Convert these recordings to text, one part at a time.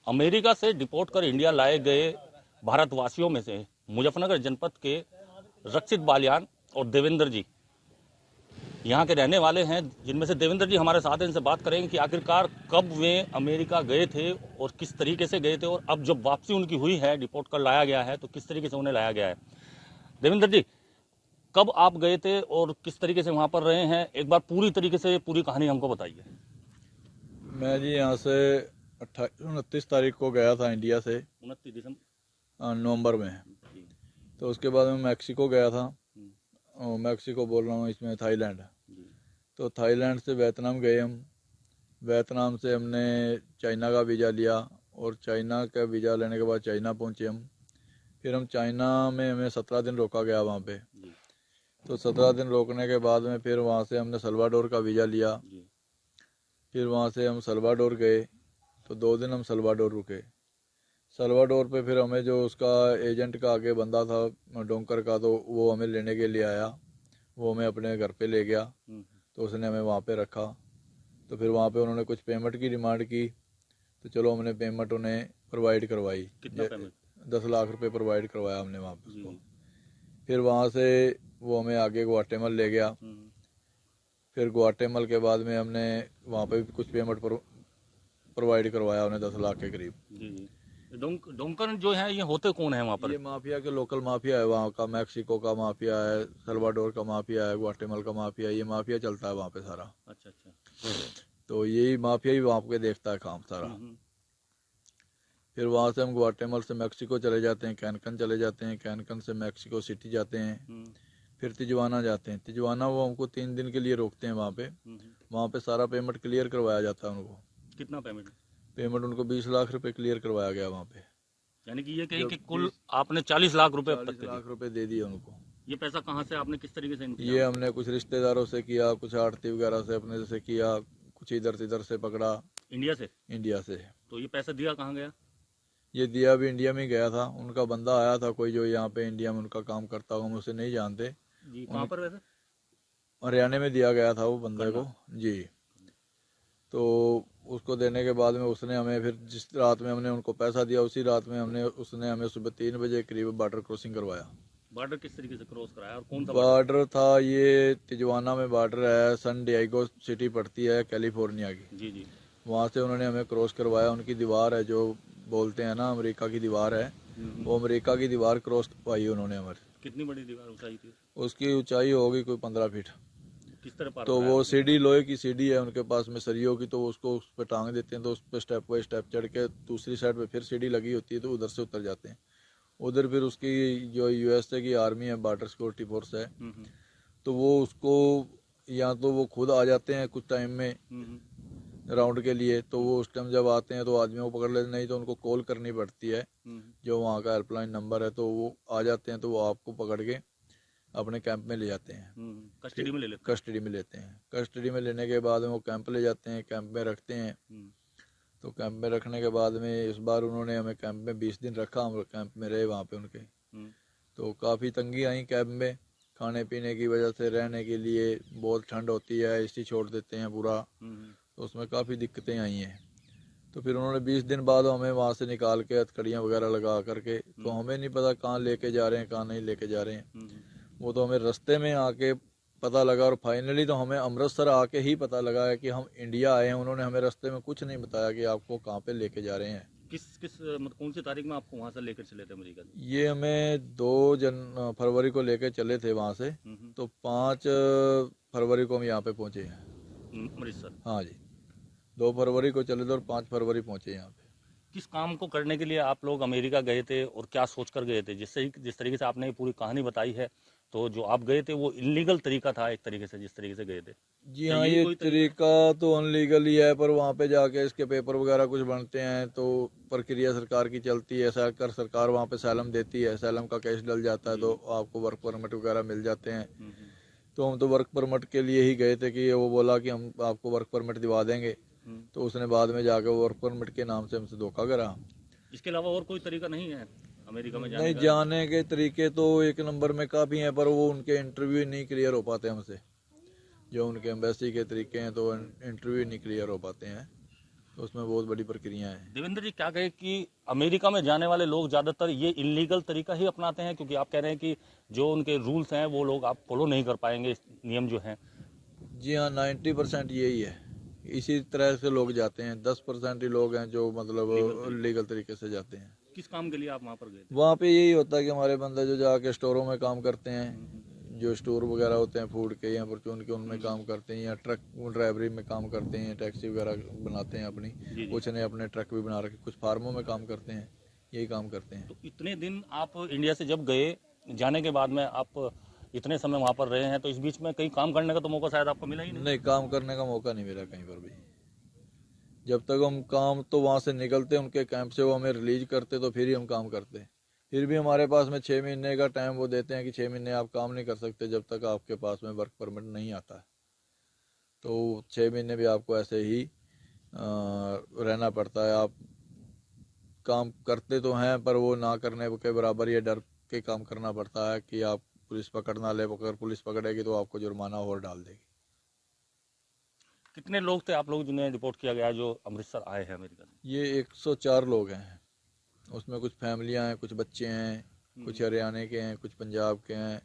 America से deport कर India लाए गए भारतवासियों में से मुजफ्फरनगर जनपद के रक्षित बालियान और देवेंद्र जी यहाँ के रहने वाले हैं, जिनमें से देवेंद्र जी हमारे साथ हैं। इनसे बात करेंगे कि आखिरकार कब वे अमेरिका गए थे और किस तरीके से गए थे, और अब जब वापसी उनकी हुई है, डिपोर्ट कर लाया गया है, तो किस तरीके से उन्हें लाया गया है। देवेंद्र जी, कब आप गए थे और किस तरीके से वहाँ पर रहे हैं, एक बार पूरी तरीके से पूरी कहानी हमको बताइए। मैं जी यहाँ से 29 तारीख को गया था इंडिया से, 29 दिसंबर नवंबर में। जी। तो उसके बाद मैं मैक्सिको गया था। हम्म, मैक्सिको बोल रहा हूँ, इसमें थाईलैंड। जी। तो थाईलैंड से वियतनाम गए हम। वियतनाम से हमने चाइना का वीज़ा लिया, और चाइना का वीज़ा लेने के बाद चाइना पहुँचे हम। फिर हम चाइना में हमें 17 दिन रोका गया वहाँ पे। जी। तो 17 दिन रोकने के बाद में फिर वहाँ से हमने सल्वाडोर का वीज़ा लिया। जी। फिर वहाँ से हम सल्वाडोर गए, तो 2 दिन हम सल्वाडोर रुके। सल्वाडोर पे फिर हमें जो उसका एजेंट का आगे बंदा था डोंकर का, तो वो हमें लेने के लिए आया। वो हमें अपने घर पे ले गया। हम्म, तो उसने हमें वहाँ पे रखा। तो फिर वहाँ पे उन्होंने कुछ पेमेंट की डिमांड की। तो चलो हमने पेमेंट उन्हें प्रोवाइड करवाई। कितना पेमेंट? 10 लाख रुपए प्रोवाइड करवाया हमने वहाँ पे जी। उसको। फिर वहाँ से वो हमें आगे ग्वाटेमल ले गया। हम्म, फिर ग्वाटेमल के बाद में हमने वहाँ पे भी कुछ पेमेंट प्रोवाइड करवाया उन्हें, 10 लाख के करीब। जी। जी। डोंकर जो है, ये होते कौन है वहाँ पर? ये माफिया के लोकल माफिया है वहाँ का। मैक्सिको का माफिया है, सल्वाडोर का माफिया है, ग्वाटेमल का माफिया है। ये माफिया चलता है वहाँ पे सारा। अच्छा अच्छा। तो यही माफिया ही वहाँ पे देखता है काम सारा। फिर वहाँ से हम ग्वाटेमल से मैक्सिको चले जाते हैं, कैनकन चले जाते हैं, कैनकन से मैक्सिको सिटी जाते हैं। फिर तिजवाना जाते हैं। तिजवाना वो हमको 3 दिन के लिए रोकते हैं वहाँ पे। वहाँ पे सारा पेमेंट क्लियर करवाया जाता है उनको। कितना पेमेंट? पेमेंट उनको 20 लाख रुपए क्लियर करवाया गया वहाँ पे। यानी कि ये कहीं जो कि कुल 20 आपने 40 लाख रुपए अब तक 40 के लाख दिए। रुपए दे दिए उनको। ये पैसा कहाँ से आपने किस तरीके से ये इंतजाम? हमने कुछ रिश्तेदारों से किया, कुछ आड़ती वगैरह से अपने से किया, कुछ इधर से पकड़ा। इंडिया से? इंडिया से। तो ये पैसा दिया कहाँ गया? ये दिया भी इंडिया में ही गया था। उनका बंदा आया था कोई, जो यहाँ पे इंडिया में उनका काम करता हो, हम उसे नहीं जानते। जी। कहाँ पर वैसे? हरियाणा में दिया गया था वो बंदे को। करना। जी। तो उसको देने के बाद में उसने हमें फिर जिस रात में हमने उनको पैसा दिया, उसी रात में उसने हमें सुबह 3 बजे करीब बॉर्डर क्रॉसिंग करवाया। बॉर्डर किस तरीके से क्रॉस कराया और कौन सा बॉर्डर? बॉर्डर था ये तिजवाना में बॉर्डर है, सन डिएगो सिटी पड़ती है कैलिफोर्निया की। जी जी। वहाँ से उन्होंने हमें क्रॉस करवाया। उनकी दीवार है, जो बोलते हैं ना अमेरिका की दीवार है, वो अमेरिका की दीवार क्रॉस करवाई उन्होंने हमारे। कितनी बड़ी दीवार ऊंचाई थी? उसकी ऊंचाई होगी कोई 15 फीट। किस तरह पार तो कराया वो आपने? सीढ़ी, लोहे की सीढ़ी है उनके पास में सरियों की, तो उसको उस पर टांग देते हैं। तो उस पर स्टेप बाई स्टेप चढ़ के दूसरी साइड पे फिर सीढ़ी लगी होती है, तो उधर से उतर जाते हैं। उधर फिर उसकी जो यूएसए की आर्मी है, बॉर्डर सिक्योरिटी फोर्स है, तो वो उसको, या तो वो खुद आ जाते हैं कुछ टाइम में राउंड के लिए। तो वो उस टाइम जब आते हैं तो आदमियों को पकड़ लेते, नहीं तो उनको कॉल करनी पड़ती है, जो वहाँ का हेल्पलाइन नंबर है। तो वो आ जाते हैं, तो वो आपको पकड़ के अपने कैंप में ले जाते हैं। कस्टडी में ले लेते कस्टडी में लेते हैं। कस्टडी में लेने के बाद में वो कैंप ले जाते हैं, कैंप में रखते हैं। तो कैंप में रखने के बाद में इस बार उन्होंने हमें कैंप में 20 दिन रखा। हम कैंप में रहे वहाँ पे उनके। तो काफ़ी तंगी आई कैंप में, खाने पीने की वजह से। रहने के लिए बहुत ठंड होती है, एसी छोड़ देते हैं पूरा, तो उसमें काफ़ी दिक्कतें आई हैं। तो फिर उन्होंने 20 दिन बाद हमें वहाँ से निकाल के हथकड़ियाँ वगैरह लगा करके, तो हमें नहीं पता कहाँ लेके जा रहे हैं, कहाँ नहीं लेके जा रहे हैं। वो तो हमें रास्ते में आके पता लगा, और फाइनली तो हमें अमृतसर आके ही पता लगा है कि हम इंडिया आए हैं। उन्होंने हमें रास्ते में कुछ नहीं बताया कि आपको कहाँ पे लेके जा रहे हैं। किस किस मतलब कौन सी तारीख में आपको वहाँ से लेकर चले थे अमेरिका से? ये हमें 2 फरवरी को लेके चले थे वहाँ से। तो 5 फरवरी को हम यहाँ पे पहुँचे हैं, अमृतसर। हाँ जी। 2 फरवरी को चले थे और 5 फरवरी पहुँचे यहाँ पे। किस काम को करने के लिए आप लोग अमेरिका गए थे और क्या सोचकर गए थे? जिस तरीके से आपने ये पूरी कहानी बताई है, तो जो आप गए थे वो इलीगल तरीका था एक तरीके से, जिस तरीके से गए थे। जी क्या हाँ, यही ये कोई तरीका तो अनलीगल ही है, पर वहाँ पे जाके इसके पेपर वगैरह कुछ बनते हैं, तो प्रक्रिया सरकार की चलती है। सरकार वहाँ पे सैलम देती है, सैलम का केस डल जाता है, तो आपको वर्क परमिट वगैरह मिल जाते हैं। तो हम तो वर्क परमिट के लिए ही गए थे, कि वो बोला कि हम आपको वर्क परमिट दिवा देंगे। तो उसने बाद में जाकर वर्क परमिट के नाम से हमसे धोखा करा। इसके अलावा और कोई तरीका नहीं है अमेरिका में जाने नहीं, का? जाने के तरीके तो एक नंबर में काफ़ी हैं, पर वो उनके इंटरव्यू नहीं क्लियर हो पाते हमसे। जो उनके एम्बेसी के तरीके हैं, तो इंटरव्यू नहीं क्लियर हो पाते हैं। तो उसमें बहुत बड़ी प्रक्रिया है। देवेंद्र जी, क्या कहे कि अमेरिका में जाने वाले लोग ज्यादातर ये इलीगल तरीका ही अपनाते हैं, क्योंकि आप कह रहे हैं कि जो उनके रूल्स हैं वो लोग आप फॉलो नहीं कर पाएंगे, इस नियम जो हैं। जी हाँ, 90% यही है। इसी तरह से लोग जाते हैं, 10% ही लोग हैं जो मतलब लीगल तरीके से जाते हैं। किस काम के लिए आप वहाँ पर गए थे? वहाँ पे यही होता है कि हमारे बंदे जो जाके स्टोरों में काम करते हैं, जो स्टोर वगैरह होते हैं फूड के या परचून के, उनमें काम करते हैं, या ट्रक ड्राइवरी में काम करते हैं, टैक्सी वगैरह बनाते हैं अपनी। कुछ ने अपने ट्रक भी बना रखे, कुछ फार्मों में काम करते हैं, यही काम करते हैं। तो इतने दिन आप इंडिया से जब गए, जाने के बाद में आप इतने समय वहाँ पर रहे हैं, तो इस बीच में कहीं काम करने का तो मौका शायद आपको मिला ही नहीं। नहीं, काम करने का मौका नहीं मिला कहीं पर भी। जब तक हम काम तो वहाँ से निकलते उनके कैंप से, वो हमें रिलीज करते तो फिर ही हम काम करते। फिर भी हमारे पास में 6 महीने का टाइम वो देते हैं कि 6 महीने आप काम नहीं कर सकते जब तक आपके पास में वर्क परमिट नहीं आता है। तो 6 महीने भी आपको ऐसे ही रहना पड़ता है। आप काम करते तो हैं, पर वो ना करने के बराबर ये डर के काम करना पड़ता है कि आप पुलिस पकड़ ना ले। अगर पुलिस पकड़ेगी तो आपको जुर्माना और डाल देगी। कितने लोग थे आप लोग जिन्हें रिपोर्ट किया गया जो अमृतसर आए हैं अमेरिका से? ये 104 लोग हैं। उसमें कुछ फैमिलियां हैं, कुछ बच्चे हैं, कुछ हरियाणा के हैं, कुछ पंजाब के हैं,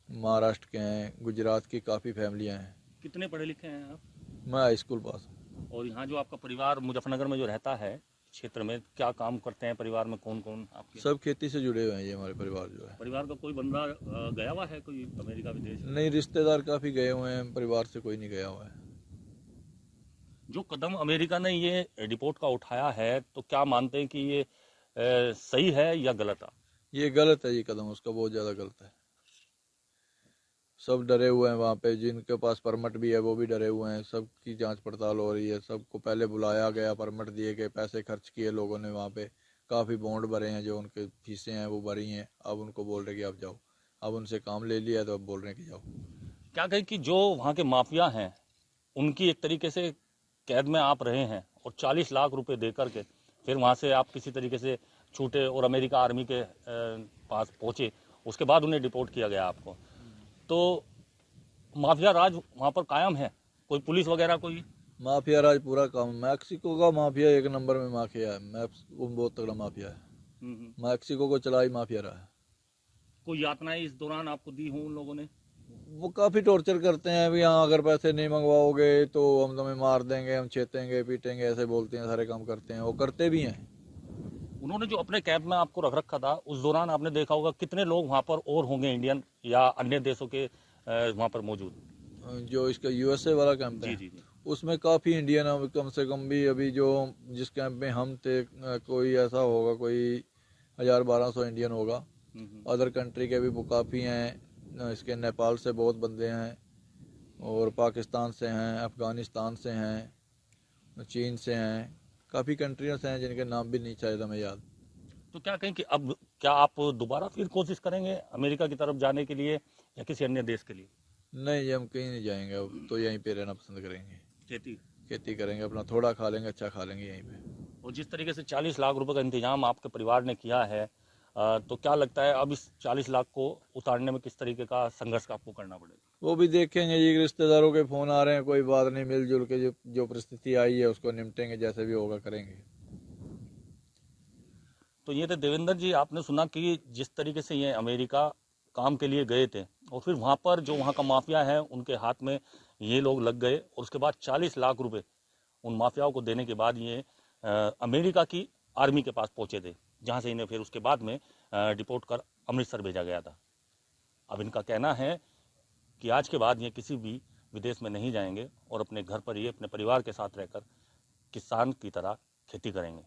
महाराष्ट्र के हैं, गुजरात की काफ़ी फैमिलियां हैं। कितने पढ़े लिखे हैं आप? मैं हाई स्कूल पास हूँ। और यहाँ जो आपका परिवार मुजफ्फरनगर में जो रहता है क्षेत्र में, क्या काम करते हैं? परिवार में कौन कौन आपके? सब खेती से जुड़े हुए हैं। ये हमारे परिवार जो है। परिवार का कोई बंदा गया हुआ है कोई अमेरिका विदेश? नहीं, रिश्तेदार काफ़ी गए हुए हैं, परिवार से कोई नहीं गया हुआ है। जो कदम अमेरिका ने ये रिपोर्ट का उठाया है, तो क्या मानते हैं कि ये सही है या गलत है? ये गलत है, ये कदम उसका बहुत ज़्यादा गलत है। सब डरे हुए हैं वहाँ पे, जिनके पास परमिट भी है वो भी डरे हुए हैं। सबकी जांच पड़ताल हो रही है, सबको पहले बुलाया गया, परमिट दिए गए, पैसे खर्च किए लोगों ने वहाँ पे, काफ़ी बॉन्ड भरे हैं, जो उनके फीसें हैं वो भरी हैं। अब उनको बोल रहे कि आप जाओ। अब उनसे काम ले लिया तो अब बोल रहे हैं कि जाओ। क्या कहें कि जो वहाँ के माफिया हैं, उनकी एक तरीके से कैद में आप रहे हैं, और 40 लाख रुपए दे करके फिर वहाँ से आप किसी तरीके से छूटे और अमेरिका आर्मी के पास पहुँचे, उसके बाद उन्हें डिपोर्ट किया गया आपको। तो माफिया राज वहाँ पर कायम है? कोई पुलिस वगैरह कोई? माफिया राज पूरा काम। मैक्सिको का माफिया एक नंबर में माफिया है। वो बहुत तगड़ा माफिया है। मैक्सिको को चला ही माफिया रहा है। कोई यातनाएं इस दौरान आपको दी हों उन लोगों ने? वो काफ़ी टॉर्चर करते हैं। अभी यहाँ अगर पैसे नहीं मंगवाओगे तो हम तुम्हें मार देंगे, हम छेतेंगे, पीटेंगे, ऐसे बोलते हैं, सारे काम करते हैं, वो करते भी हैं। उन्होंने जो अपने कैंप में आपको रख रखा था, उस दौरान आपने देखा होगा कितने लोग वहाँ पर और होंगे इंडियन या अन्य देशों के वहाँ पर मौजूद? जो इसका यूएसए वाला कैंप है, जी। उसमें काफ़ी इंडियन है। कम से कम भी अभी जो जिस कैंप में हम थे, कोई ऐसा होगा, कोई 1000-1200 इंडियन होगा। अदर कंट्री के भी वो काफ़ी हैं। इसके नेपाल से बहुत बंदे हैं, और पाकिस्तान से हैं, अफ़गानिस्तान से हैं, चीन से हैं, काफ़ी कंट्रियों से हैं जिनके नाम भी नहीं शायद हमें याद। तो क्या कहें कि अब क्या आप दोबारा फिर कोशिश करेंगे अमेरिका की तरफ जाने के लिए या किसी अन्य देश के लिए? नहीं जी, हम कहीं नहीं जाएंगे। अब तो यहीं पे रहना पसंद करेंगे। खेती करेंगे, अपना थोड़ा खा लेंगे, अच्छा खा लेंगे यहीं पे। और जिस तरीके से 40 लाख रुपए का इंतजाम आपके परिवार ने किया है, तो क्या लगता है अब इस 40 लाख को उतारने में किस तरीके का संघर्ष आपको करना पड़ेगा? वो भी देखेंगे जी। रिश्तेदारों के फ़ोन आ रहे हैं, कोई बात नहीं, मिलजुल के जो परिस्थिति आई है उसको निपटेंगे, जैसे भी होगा करेंगे। तो ये थे देवेंद्र जी। आपने सुना कि जिस तरीके से ये अमेरिका काम के लिए गए थे, और फिर वहाँ पर जो वहाँ का माफिया है उनके हाथ में ये लोग लग गए, और उसके बाद 40 लाख रुपए उन माफियाओं को देने के बाद ये अमेरिका की आर्मी के पास पहुंचे थे, जहाँ से इन्हें फिर उसके बाद में डिपोर्ट कर अमृतसर भेजा गया था। अब इनका कहना है कि आज के बाद ये किसी भी विदेश में नहीं जाएंगे और अपने घर पर ही अपने परिवार के साथ रहकर किसान की तरह खेती करेंगे।